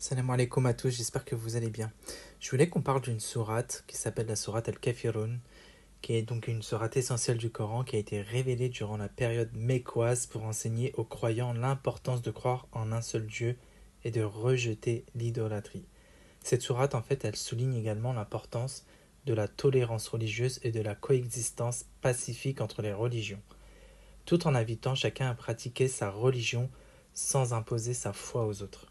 Salam alaikum à tous, j'espère que vous allez bien. Je voulais qu'on parle d'une sourate qui s'appelle la sourate Al-Kafirun, qui est donc une sourate essentielle du Coran qui a été révélée durant la période mécoise pour enseigner aux croyants l'importance de croire en un seul Dieu et de rejeter l'idolâtrie. Cette sourate, en fait, elle souligne également l'importance de la tolérance religieuse et de la coexistence pacifique entre les religions, tout en invitant chacun à pratiquer sa religion sans imposer sa foi aux autres.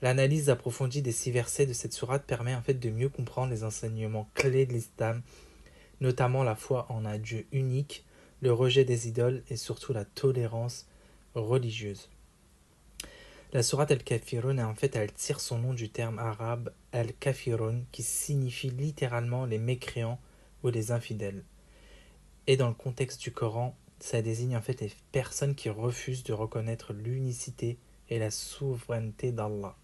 L'analyse approfondie des 6 versets de cette sourate permet en fait de mieux comprendre les enseignements clés de l'islam, notamment la foi en un Dieu unique, le rejet des idoles et surtout la tolérance religieuse. La sourate Al-Kafirun, en fait, elle tire son nom du terme arabe Al-Kafirun, qui signifie littéralement les mécréants ou les infidèles. Et dans le contexte du Coran, ça désigne en fait les personnes qui refusent de reconnaître l'unicité et la souveraineté d'Allah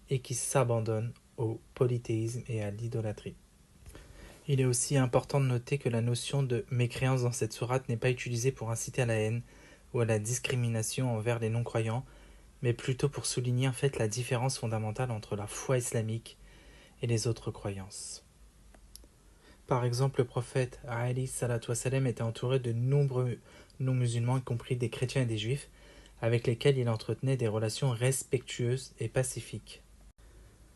et qui s'abandonnent au polythéisme et à l'idolâtrie. Il est aussi important de noter que la notion de mécréance dans cette sourate n'est pas utilisée pour inciter à la haine ou à la discrimination envers les non-croyants, mais plutôt pour souligner en fait la différence fondamentale entre la foi islamique et les autres croyances. Par exemple, le prophète Ali salatu wassalam était entouré de nombreux non-musulmans, y compris des chrétiens et des juifs, avec lesquels il entretenait des relations respectueuses et pacifiques.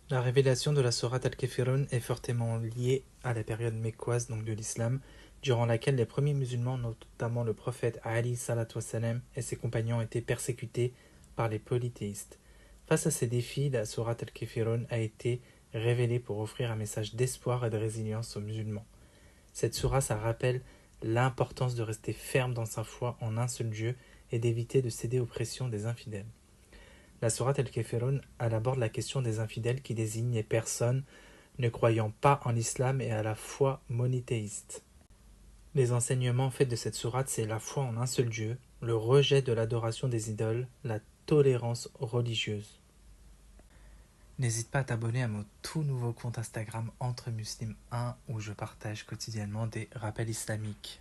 La révélation de la sourate Al-Kafirun est fortement liée à la période mécoise donc de l'islam, durant laquelle les premiers musulmans, notamment le prophète Ali salatu wassalam et ses compagnons, étaient persécutés par les polythéistes. Face à ces défis, la sourate Al-Kafirun a été révélée pour offrir un message d'espoir et de résilience aux musulmans. Cette sourate, ça rappelle l'importance de rester ferme dans sa foi en un seul Dieu et d'éviter de céder aux pressions des infidèles. La sourate Al-Kafirun, elle aborde la question des infidèles qui désignent les personnes ne croyant pas en l'islam et à la foi monothéiste. Les enseignements faits de cette sourate, c'est la foi en un seul Dieu, le rejet de l'adoration des idoles, la tolérance religieuse. N'hésite pas à t'abonner à mon tout nouveau compte Instagram Entre Muslims 1 où je partage quotidiennement des rappels islamiques.